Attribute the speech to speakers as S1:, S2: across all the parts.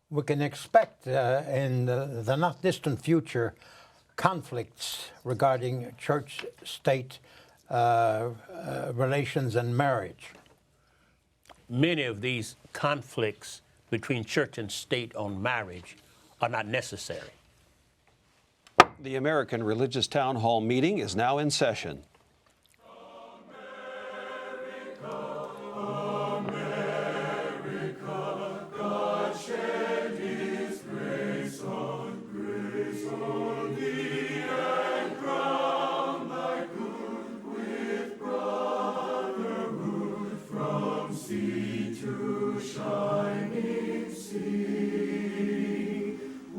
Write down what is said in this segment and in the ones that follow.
S1: we can expect in the not distant future conflicts regarding church-state relations and marriage.
S2: Many of these conflicts between church and state on marriage are not necessary.
S3: The American Religious Town Hall meeting is now in session.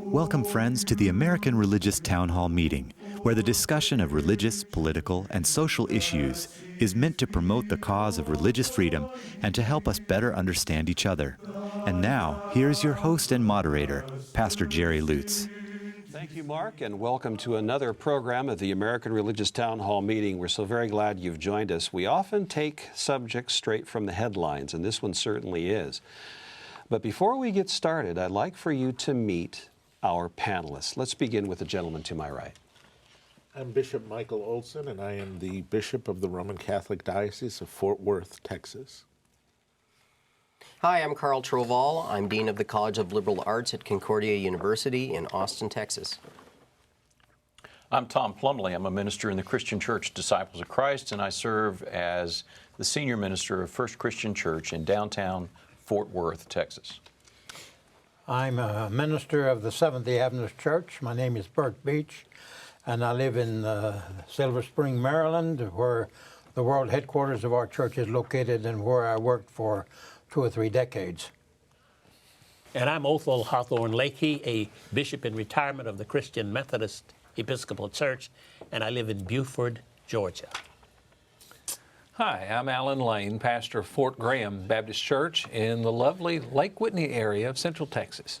S4: Welcome, friends, to the American Religious Town Hall meeting, where the discussion of religious, political, and social issues is meant to promote the cause of religious freedom and to help us better understand each other. And now, here's your host and moderator, Pastor Jerry Lutz.
S3: Thank you, Mark, and welcome to another program of the American Religious Town Hall meeting. We're so very glad you've joined us. We often take subjects straight from the headlines, and this one certainly is. But before we get started, I'd like for you to meet our panelists. Let's begin with the gentleman to my right.
S5: I'm Bishop Michael Olson, and I am the Bishop of the Roman Catholic Diocese of Fort Worth, Texas.
S6: Hi, I'm Carl Trovall. I'm Dean of the College of Liberal Arts at Concordia University in Austin, Texas.
S7: I'm Tom Plumbley. I'm a minister in the Christian Church Disciples of Christ, and I serve as the senior minister of First Christian Church in downtown Fort Worth, Texas.
S1: I'm a minister of the Seventh-day Adventist Church. My name is Bert Beach, and I live in Silver Spring, Maryland, where the world headquarters of our church is located and where I worked for 2 or 3 decades.
S2: And I'm Othel Hawthorne Lakey, a bishop in retirement of the Christian Methodist Episcopal Church, and I live in Buford, Georgia.
S8: Hi, I'm Alan Lane, pastor of Fort Graham Baptist Church in the lovely Lake Whitney area of Central Texas.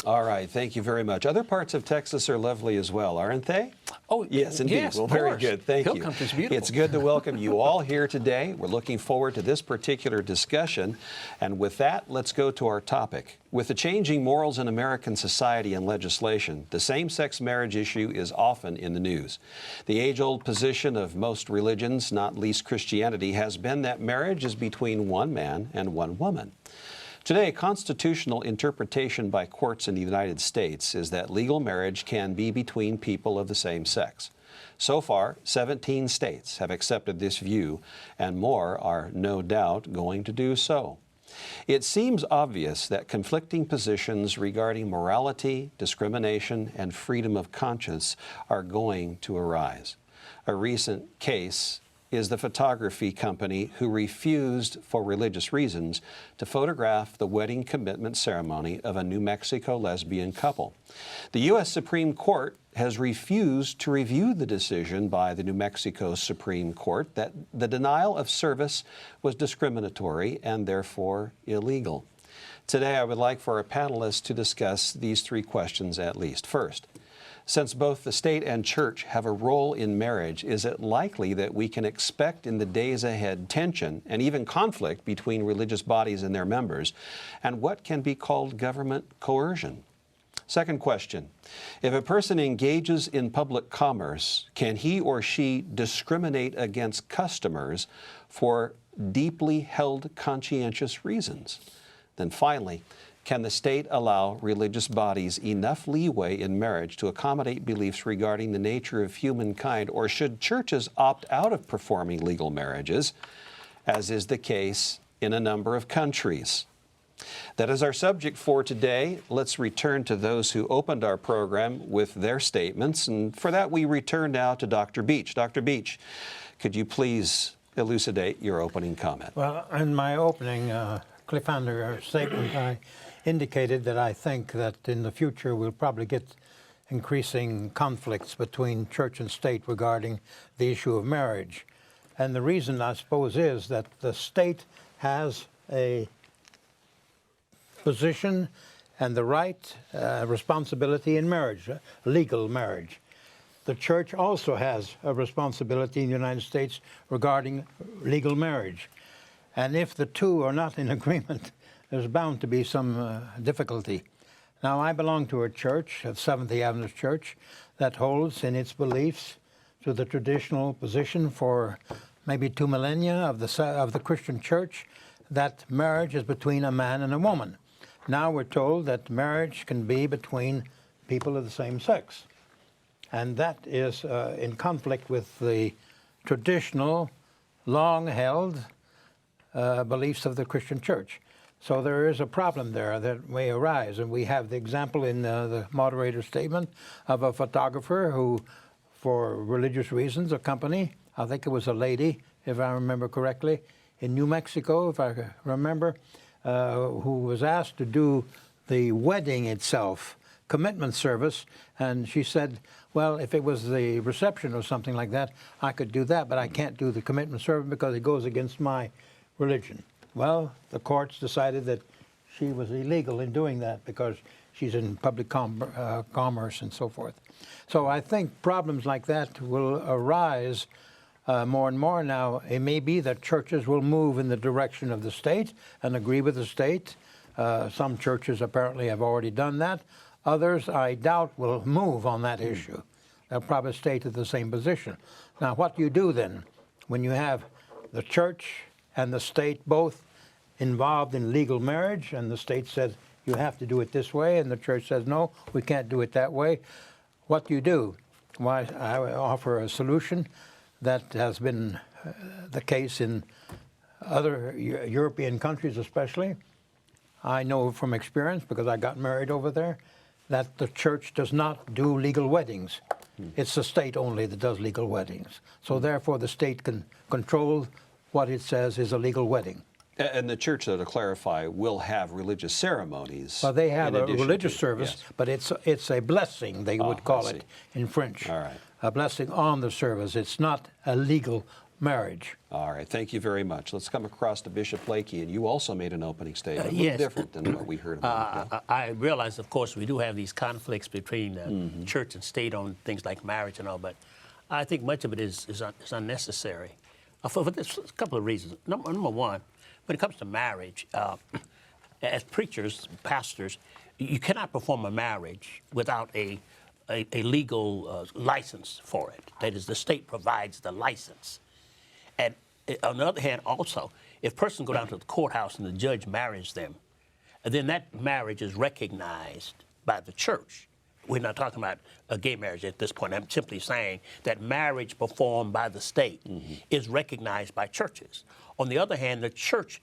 S3: All right, thank you very much. Other parts of Texas are lovely as well, aren't they?
S8: Oh,
S3: yes, indeed.
S8: Yes,
S3: well, very good. Thank
S8: Hill
S3: you.
S8: Country's beautiful.
S3: It's good to welcome you all here today. We're looking forward to this particular discussion. And with that, let's go to our topic. With the changing morals in American society and legislation, the same-sex marriage issue is often in the news. The age-old position of most religions, not least Christianity, has been that marriage is between one man and one woman. Today, constitutional interpretation by courts in the United States is that legal marriage can be between people of the same sex. So far, 17 states have accepted this view, and more are no doubt going to do so. It seems obvious that conflicting positions regarding morality, discrimination, and freedom of conscience are going to arise. A recent case is the photography company who refused, for religious reasons, to photograph the wedding commitment ceremony of a New Mexico lesbian couple. The U.S. Supreme Court has refused to review the decision by the New Mexico Supreme Court that the denial of service was discriminatory and therefore illegal. Today, I would like for our panelists to discuss these 3 questions at least. First, since both the state and church have a role in marriage, is it likely that we can expect in the days ahead tension and even conflict between religious bodies and their members? And what can be called government coercion? Second question, if a person engages in public commerce, can he or she discriminate against customers for deeply held conscientious reasons? Then finally, can the state allow religious bodies enough leeway in marriage to accommodate beliefs regarding the nature of humankind, or should churches opt out of performing legal marriages, as is the case in a number of countries? That is our subject for today. Let's return to those who opened our program with their statements, and for that we return now to Dr. Beach. Dr. Beach, could you please elucidate your opening comment?
S1: Well, in my opening cliffhanger statement, I indicated that I think that in the future we'll probably get increasing conflicts between church and state regarding the issue of marriage. And the reason, I suppose, is that the state has a position and the right responsibility in marriage, legal marriage. The church also has a responsibility in the United States regarding legal marriage. And if the two are not in agreement, there's bound to be some difficulty. Now, I belong to a church, a Seventh-day Adventist church, that holds in its beliefs to the traditional position for maybe 2 millennia of the Christian church, that marriage is between a man and a woman. Now we're told that marriage can be between people of the same sex. And that is in conflict with the traditional, long-held beliefs of the Christian church. So there is a problem there that may arise. And we have the example in the moderator's statement of a photographer who, for religious reasons, a company, I think it was a lady, if I remember correctly, in New Mexico, if I remember, who was asked to do the wedding itself, commitment service, and she said, well, if it was the reception or something like that, I could do that, but I can't do the commitment service because it goes against my religion. Well, the courts decided that she was illegal in doing that because she's in public commerce and so forth. So I think problems like that will arise more and more now. It may be that churches will move in the direction of the state and agree with the state. Some churches apparently have already done that. Others, I doubt, will move on that issue. They'll probably stay to the same position. Now, what do you do then when you have the church and the state both involved in legal marriage, and the state says you have to do it this way, and the church says, no, we can't do it that way? What do you do? Why, I offer a solution that has been the case in other European countries especially. I know from experience, because I got married over there, that the church does not do legal weddings. It's the state only that does legal weddings. So therefore the state can control what it says is a legal wedding.
S3: And the church, though, to clarify, will have religious ceremonies.
S1: Well, they have a religious service,
S3: yes.
S1: but it's a blessing, they would call
S3: I see.
S1: it in French.
S3: All right.
S1: A blessing on the service. It's not a legal marriage.
S3: All right, thank you very much. Let's come across to Bishop Blakey, and you also made an opening statement, a little
S2: yes.
S3: different than what we heard about.
S2: I realize, of course, we do have these conflicts between church and state on things like marriage and all, but I think much of it is unnecessary for this, a couple of reasons. Number one, when it comes to marriage, as preachers, pastors, you cannot perform a marriage without a legal license for it. That is, the state provides the license. And on the other hand, also, if persons go down to the courthouse and the judge marries them, then that marriage is recognized by the church. We're not talking about a gay marriage at this point. I'm simply saying that marriage performed by the state is recognized by churches. On the other hand, the church,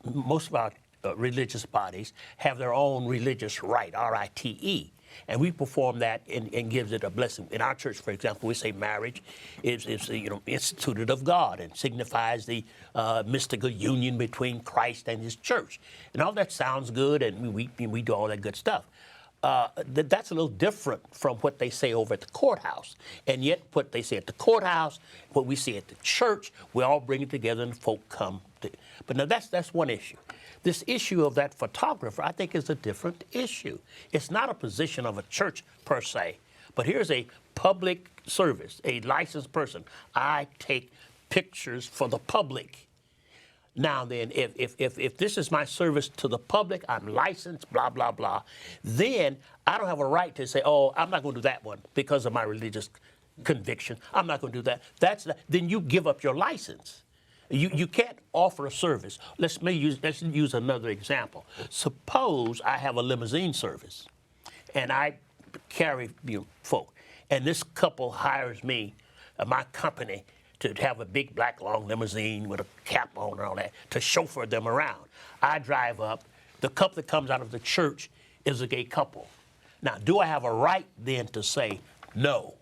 S2: most of our religious bodies have their own religious rite, R-I-T-E. And we perform that and gives it a blessing. In our church, for example, we say marriage is instituted of God and signifies the mystical union between Christ and His church. And all that sounds good, and we do all that good stuff. That's a little different from what they say over at the courthouse. And yet what they say at the courthouse, what we say at the church, we all bring it together and folk come. But now that's one issue. This issue of that photographer, I think, is a different issue. It's not a position of a church per se, but here's a public service, a licensed person. I take pictures for the public. Now then, if this is my service to the public, I'm licensed, blah, blah, blah, then I don't have a right to say, oh, I'm not going to do that one because of my religious conviction. I'm not going to do that. Then you give up your license. You can't offer a service. Let's use another example. Suppose I have a limousine service, and I carry folk, and this couple hires me, my company, to have a big black long limousine with a cap on and all that, to chauffeur them around. I drive up. The couple that comes out of the church is a gay couple. Now, do I have a right then to say, no,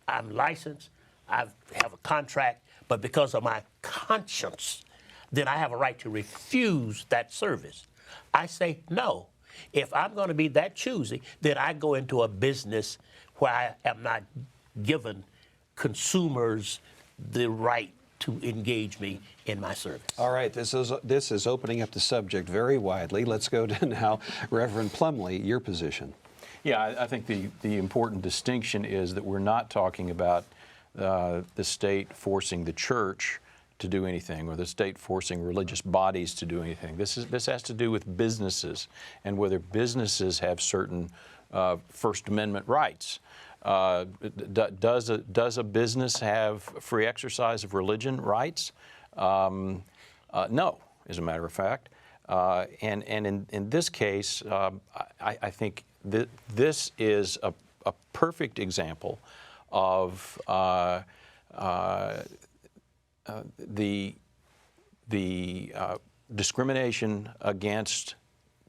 S2: I'm licensed, I have a contract, but because of my conscience, then I have a right to refuse that service? I say no. If I'm going to be that choosy, then I go into a business where I am not given consumers the right to engage me in my service.
S3: All right, this is opening up the subject very widely. Let's go to now Reverend Plumbley, your position.
S7: Yeah, I think the important distinction is that we're not talking about the state forcing the church to do anything, or the state forcing religious bodies to do anything. This has to do with businesses and whether businesses have certain First Amendment rights. Does a business have free exercise of religion rights? No, as a matter of fact. And in this case, I think this is a perfect example of the discrimination against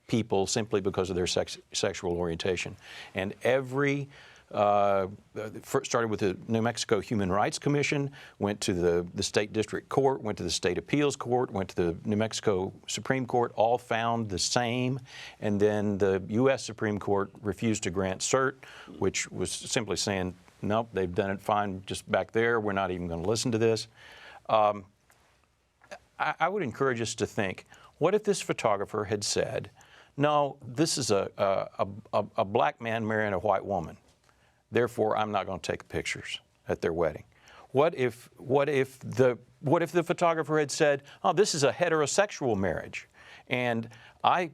S7: people simply because of their sexual orientation. And every started with the New Mexico Human Rights Commission, went to the State District Court, went to the State Appeals Court, went to the New Mexico Supreme Court, all found the same, and then the U.S. Supreme Court refused to grant cert, which was simply saying, nope, they've done it fine just back there, we're not even going to listen to this. I would encourage us to think, what if this photographer had said, no, this is a black man marrying a white woman, therefore I'm not going to take pictures at their wedding? What if the photographer had said, oh, this is a heterosexual marriage, and I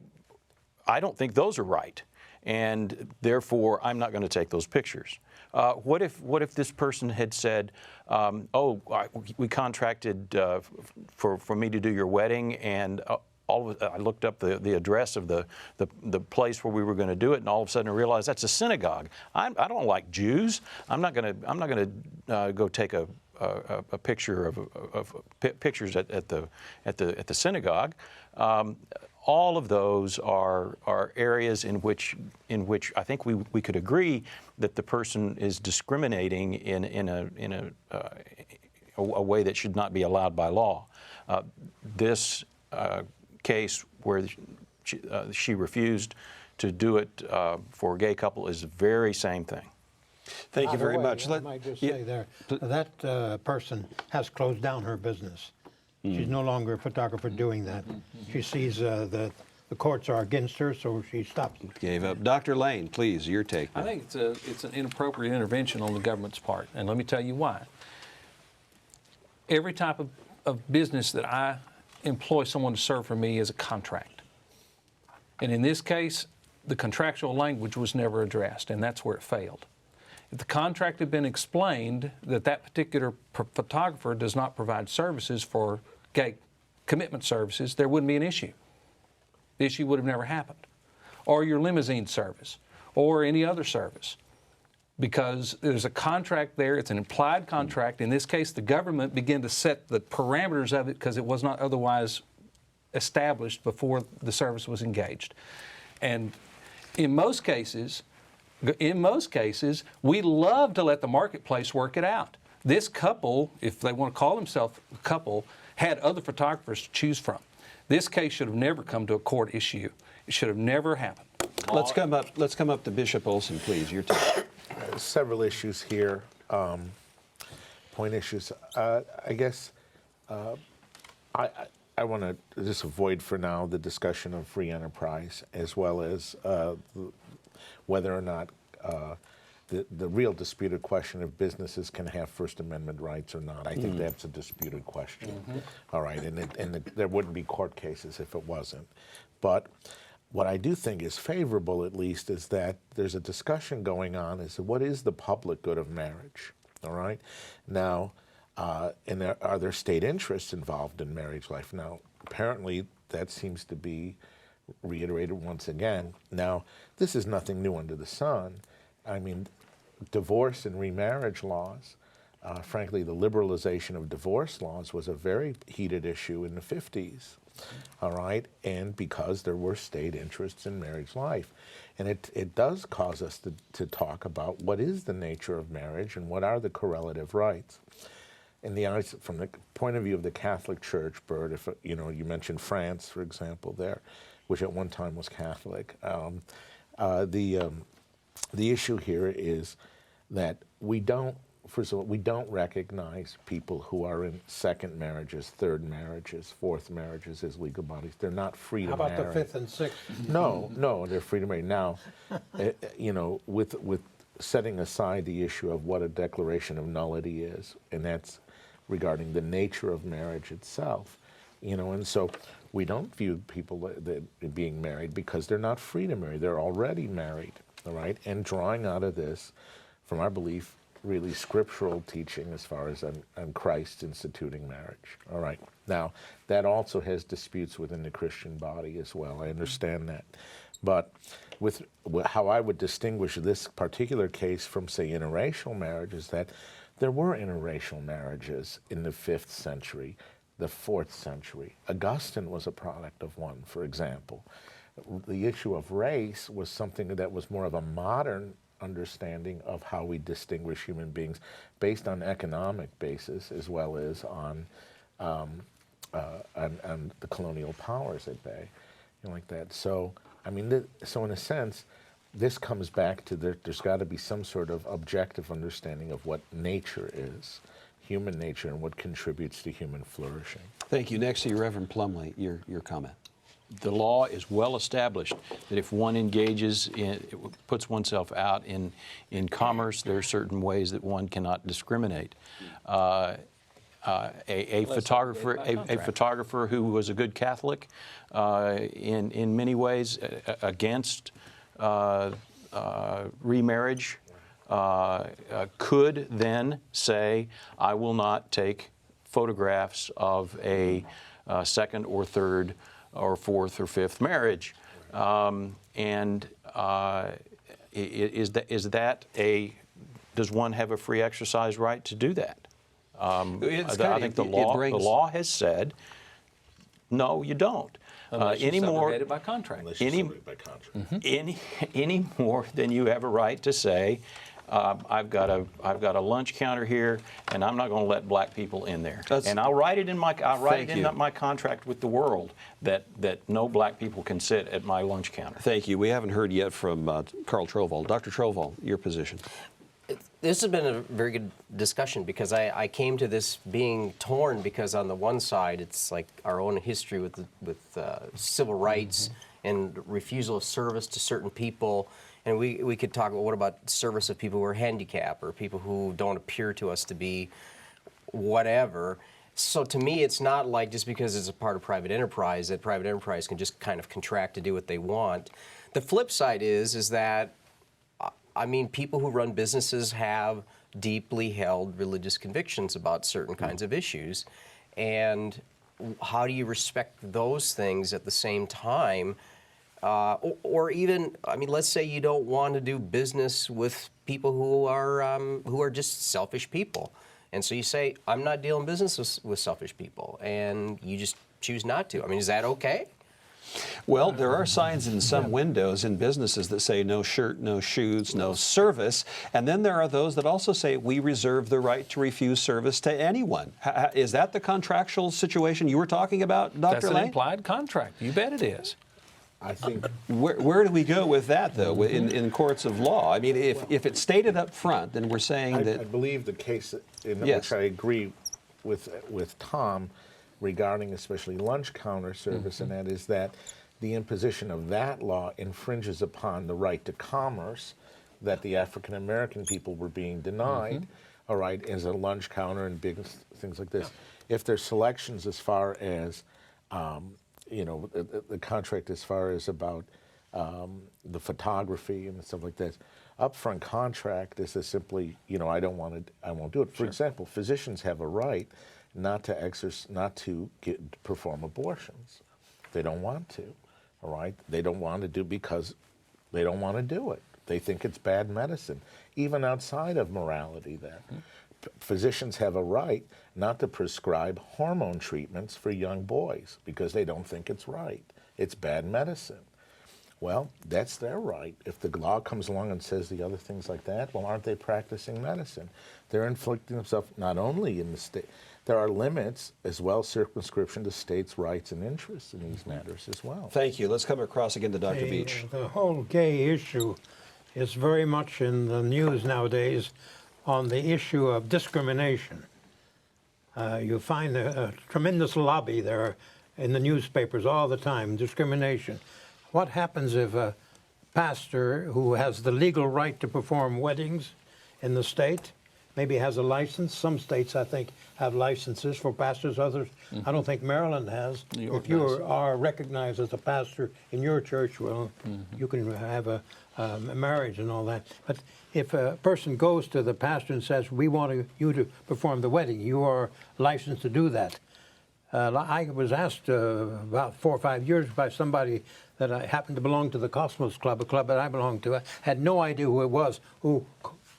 S7: don't think those are right, and therefore I'm not going to take those pictures? What if this person had said, we contracted for me to do your wedding, and I looked up the address of the place where we were going to do it, and all of a sudden I realized that's a synagogue. I don't like Jews. I'm not going to go take a picture of pictures at the synagogue. All of those are areas in which I think we could agree that the person is discriminating in a way that should not be allowed by law. This case where she refused to do it for a gay couple is the very same thing.
S3: Thank you very much.
S1: I might just say there, that person has closed down her business. She's no longer a photographer doing that. She sees the courts are against her, so she stops.
S3: Gave up. Dr. Lane, please, your take.
S8: I think it's an inappropriate intervention on the government's part, and let me tell you why. Every type of business that I employ someone to serve for me is a contract. And in this case, the contractual language was never addressed, and that's where it failed. If the contract had been explained that that particular photographer does not provide services for gay commitment services, there wouldn't be an issue. The issue would have never happened. Or your limousine service, or any other service. Because there's a contract there, it's an implied contract. In this case, the government began to set the parameters of it because it was not otherwise established before the service was engaged. And in most cases, we love to let the marketplace work it out. This couple, if they want to call themselves a couple, had other photographers to choose from. This case should have never come to a court issue. It should have never happened.
S3: Let's come up to Bishop Olson, please. Your turn.
S5: Several issues here, point issues. I guess I want to just avoid for now the discussion of free enterprise, as well as whether or not the real disputed question of businesses can have First Amendment rights or not. I think that's a disputed question. All right, and there wouldn't be court cases if it wasn't. But what I do think is favorable, at least, is that there's a discussion going on as to what is the public good of marriage. All right, now, and are there state interests involved in marriage life? Now, apparently, that seems to be reiterated once again. Now, this is nothing new under the sun. I mean, divorce and remarriage laws, frankly, the liberalization of divorce laws was a very heated issue in the 50s, all right, and because there were state interests in marriage life. And it does cause us to talk about what is the nature of marriage and what are the correlative rights. In the eyes, from the point of view of the Catholic Church, Bert, if you mentioned France, for example, there, which at one time was Catholic. The issue here is that first of all, we don't recognize people who are in second marriages, third marriages, fourth marriages as legal bodies. They're not free to marry.
S1: How about the fifth and sixth?
S5: No, they're free to marry. Now, with setting aside the issue of what a declaration of nullity is, and that's regarding the nature of marriage itself. And so we don't view people that being married because they're not free to marry. They're already married, all right? And drawing out of this, from our belief, really scriptural teaching as far as on Christ instituting marriage, all right? Now, that also has disputes within the Christian body as well. I understand that. But with how I would distinguish this particular case from, say, interracial marriage is that there were interracial marriages in the 5th century, the 4th century. Augustine was a product of one, for example. The issue of race was something that was more of a modern understanding of how we distinguish human beings based on economic basis as well as on the colonial powers at bay, like that. So, I mean, so in a sense, this comes back to there's got to be some sort of objective understanding of what nature is, human nature, and what contributes to human flourishing.
S3: Thank you. Next to you, Reverend Plumbley, your comment.
S7: The law is well established that if one engages in, puts oneself out in commerce, there are certain ways that one cannot discriminate. A photographer who was a good Catholic in many ways against remarriage could then say, I will not take photographs of a second or third or fourth or fifth marriage. Does one have a free exercise right to do that? I think the law has said, no, you don't. Any more
S8: by contract.
S7: any more than you have a right to say, I've got a lunch counter here, and I'm not going to let black people in there. And I'll write it in my my contract with the world that no black people can sit at my lunch counter.
S3: Thank you. We haven't heard yet from Carl Trovall. Dr. Trovall, your position.
S6: This has been a very good discussion because I came to this being torn because on the one side it's like our own history with civil rights and refusal of service to certain people, and we could talk about what about service of people who are handicapped or people who don't appear to us to be whatever. So to me, it's not like just because it's a part of private enterprise that private enterprise can just kind of contract to do what they want. The flip side is that I mean, people who run businesses have deeply held religious convictions about certain kinds of issues. And how do you respect those things at the same time? Or even, I mean, let's say you don't want to do business with people who are just selfish people. And so you say, I'm not dealing business with selfish people. And you just choose not to. I mean, is that okay?
S3: Well, there are signs in some windows in businesses that say no shirt, no shoes, no service. And then there are those that also say we reserve the right to refuse service to anyone. Is that the contractual situation you were talking about, Dr.
S8: That's
S3: Lane?
S8: an implied contract. You bet it is.
S5: I think
S3: Where do we go with that, though, in courts of law? I mean, if it's stated up front, then we're saying that...
S5: I believe the case in
S3: Yes.
S5: which I agree with Tom regarding especially lunch counter service, and that is that the imposition of that law infringes upon the right to commerce that the African American people were being denied, all right, as a lunch counter and big things like this. If there's selections as far as, you know, the contract as far as about the photography and stuff like that, upfront contract is simply, you know, I won't do it. For example, physicians have a right not to perform abortions. They don't want to, all right? They don't want to do because they don't want to do it. They think it's bad medicine, even outside of morality then. Physicians have a right not to prescribe hormone treatments for young boys because they don't think it's right. It's bad medicine. Well, that's their right. If the law comes along and says the other things like that, well, aren't they practicing medicine? They're inflicting themselves not only in the state, there are limits as well, circumscription to states' rights and interests in these matters as well.
S3: Thank you. Let's come across again to Dr. Beach.
S1: The whole gay issue is very much in the news nowadays on the issue of discrimination. You find a tremendous lobby there in the newspapers all the time, discrimination. What happens if a pastor who has the legal right to perform weddings in the state maybe has a license. Some states, I think, have licenses for pastors. Others, I don't think Maryland has.
S8: New York
S1: if you
S8: does.
S1: are recognized as a pastor in your church, well, you can have a marriage and all that. But if a person goes to the pastor and says, we want you to perform the wedding, you are licensed to do that. I was asked about 4 or 5 years by somebody that I happened to belong to the Cosmos Club, a club that I belonged to. I had no idea who it was who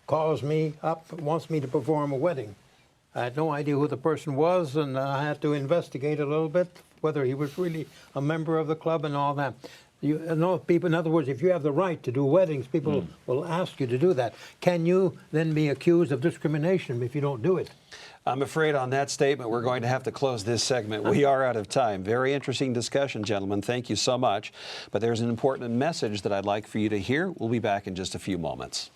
S1: calls me up, wants me to perform a wedding. I had no idea who the person was, and I had to investigate a little bit whether he was really a member of the club and all that. You know, people, in other words, if you have the right to do weddings, people will ask you to do that. Can you then be accused of discrimination if you don't do it?
S3: I'm afraid on that statement, we're going to have to close this segment. We are out of time. Very interesting discussion, gentlemen. Thank you so much. But there's an important message that I'd like for you to hear. We'll be back in just a few moments.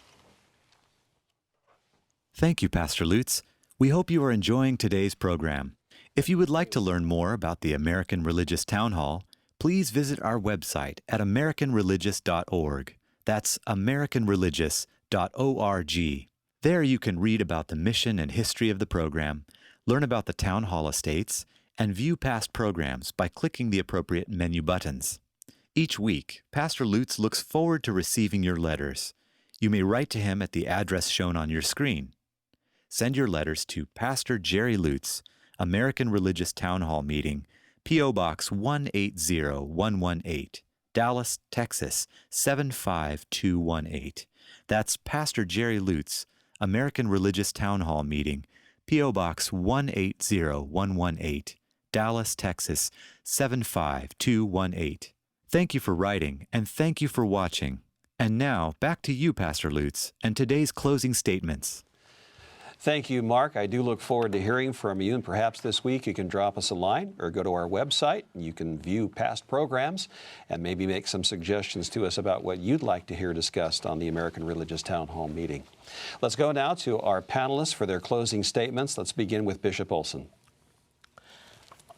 S4: Thank you, Pastor Lutz. We hope you are enjoying today's program. If you would like to learn more about the American Religious Town Hall, please visit our website at americanreligious.org. That's americanreligious.org. There you can read about the mission and history of the program, learn about the Town Hall estates, and view past programs by clicking the appropriate menu buttons. Each week, Pastor Lutz looks forward to receiving your letters. You may write to him at the address shown on your screen. Send your letters to Pastor Jerry Lutz, American Religious Town Hall Meeting, P.O. Box 180118, Dallas, Texas 75218. That's Pastor Jerry Lutz, American Religious Town Hall Meeting, P.O. Box 180118, Dallas, Texas 75218. Thank you for writing, and thank you for watching. And now, back to you, Pastor Lutz, and today's closing statements.
S3: Thank you, Mark. I do look forward to hearing from you, and perhaps this week you can drop us a line or go to our website. You can view past programs and maybe make some suggestions to us about what you'd like to hear discussed on the American Religious Town Hall Meeting. Let's go now to our panelists for their closing statements. Let's begin with Bishop Olson.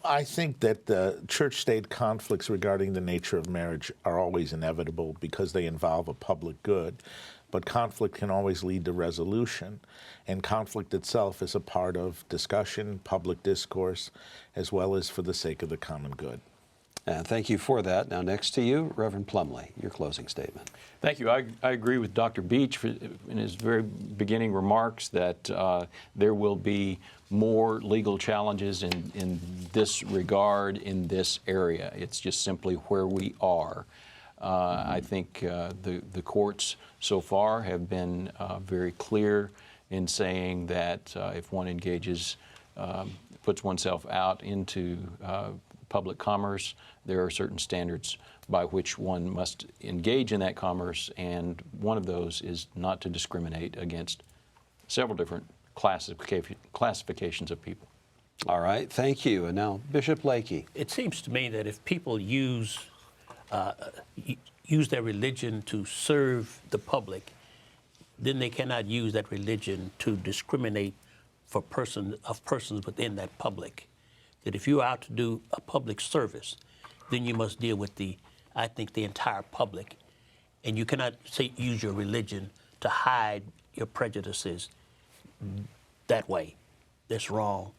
S5: I think that the church-state conflicts regarding the nature of marriage are always inevitable because they involve a public good. But conflict can always lead to resolution, and conflict itself is a part of discussion, public discourse, as well as for the sake of the common good.
S3: Thank you for that. Now, next to you, Reverend Plumbley, your closing statement.
S7: Thank you. I agree with Dr. Beach in his very beginning remarks that there will be more legal challenges in this regard in this area. It's just simply where we are. I think the courts so far have been very clear in saying that if one engages, puts oneself out into public commerce, there are certain standards by which one must engage in that commerce, and one of those is not to discriminate against several different classifications of people.
S3: All right, thank you. And now, Bishop Lakey.
S2: It seems to me that if people use their religion to serve the public, then they cannot use that religion to discriminate for persons within that public. That if you're out to do a public service, then you must deal with the entire public, and you cannot use your religion to hide your prejudices that way. That's wrong,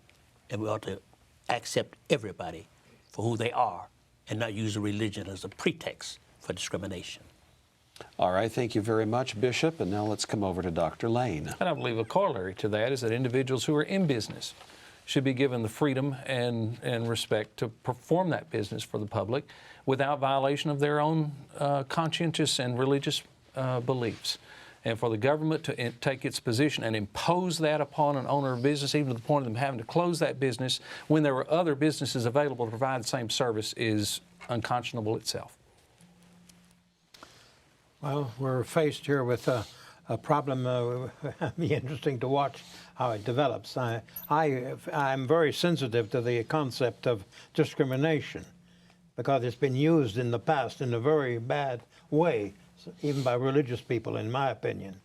S2: and we ought to accept everybody for who they are and not use a religion as a pretext for discrimination.
S3: All right, thank you very much, Bishop. And now let's come over to Dr. Lane.
S8: And I believe a corollary to that is that individuals who are in business should be given the freedom and respect to perform that business for the public without violation of their own conscientious and religious beliefs. And for the government to take its position and impose that upon an owner of business, even to the point of them having to close that business when there were other businesses available to provide the same service, is unconscionable itself.
S1: Well, we're faced here with a problem. It'll be interesting to watch how it develops. I'm very sensitive to the concept of discrimination because it's been used in the past in a very bad way, even by religious people, in my opinion.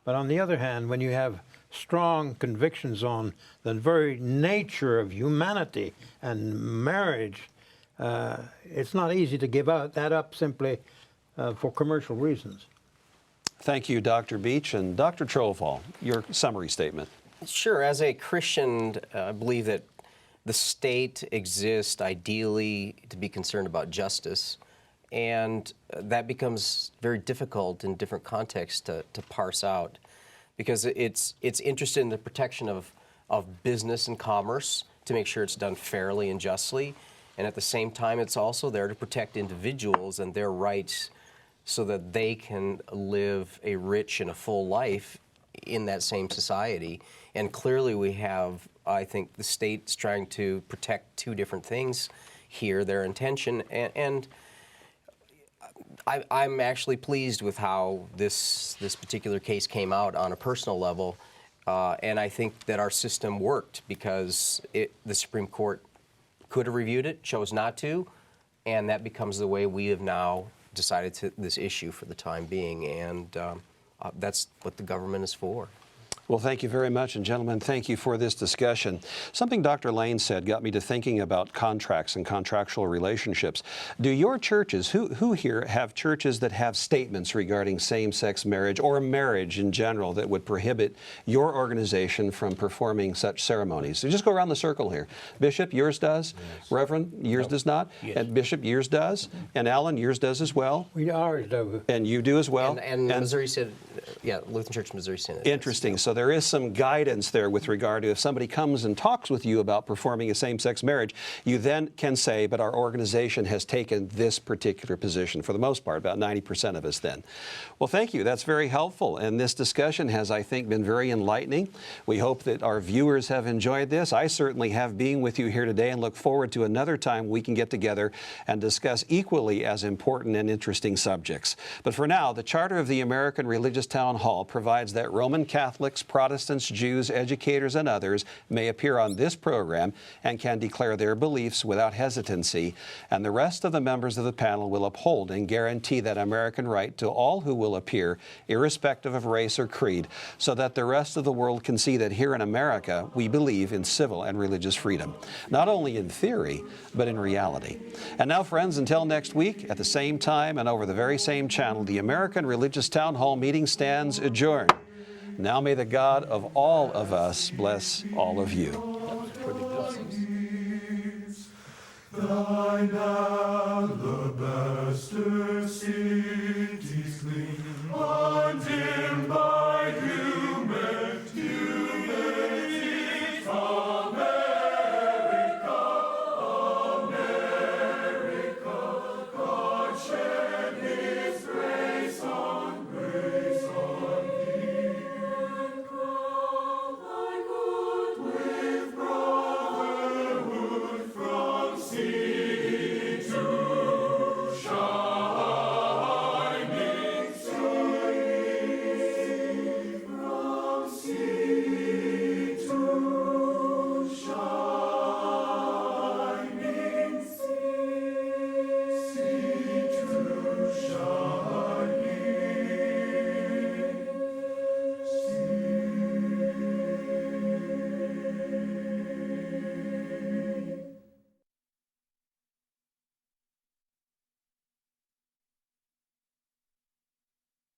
S1: But on the other hand, when you have strong convictions on the very nature of humanity and marriage, it's not easy to give that up simply for commercial reasons.
S3: Thank you, Dr. Beach. And Dr. Trovall, your summary statement.
S6: Sure. As a Christian, I believe that the state exists ideally to be concerned about justice, and that becomes very difficult in different contexts to parse out, because it's interested in the protection of business and commerce to make sure it's done fairly and justly, and at the same time it's also there to protect individuals and their rights so that they can live a rich and a full life in that same society. And clearly we have, I think, the state's trying to protect two different things here, their intention, and I'm actually pleased with how this particular case came out on a personal level, and I think that our system worked, because the Supreme Court could have reviewed it, chose not to, and that becomes the way we have now decided this issue for the time being, and that's what the government is for.
S3: Well, thank you very much, and gentlemen, thank you for this discussion. Something Dr. Lane said got me to thinking about contracts and contractual relationships. Do your churches, who here have churches that have statements regarding same-sex marriage or marriage in general that would prohibit your organization from performing such ceremonies? So just go around the circle here. Bishop, yours does. Yes. Reverend, yours does not. Yes. And Bishop, yours does. And Alan, yours does as well.
S1: We ours do.
S3: And you do as well.
S6: And Missouri Synod, yeah, Lutheran Church Missouri Synod.
S3: Interesting. So there is some guidance there with regard to if somebody comes and talks with you about performing a same-sex marriage, you then can say, but our organization has taken this particular position, for the most part, about 90% of us then. Well, thank you. That's very helpful. And this discussion has, I think, been very enlightening. We hope that our viewers have enjoyed this. I certainly have, being with you here today, and look forward to another time we can get together and discuss equally as important and interesting subjects. But for now, the Charter of the American Religious Town Hall provides that Roman Catholics, Protestants, Jews, educators, and others may appear on this program and can declare their beliefs without hesitancy, and the rest of the members of the panel will uphold and guarantee that American right to all who will appear, irrespective of race or creed, so that the rest of the world can see that here in America we believe in civil and religious freedom, not only in theory, but in reality. And now, friends, until next week, at the same time and over the very same channel, the American Religious Town Hall meeting stands adjourned. Now may the God of all of us bless all of you.
S9: Thine alabaster sea.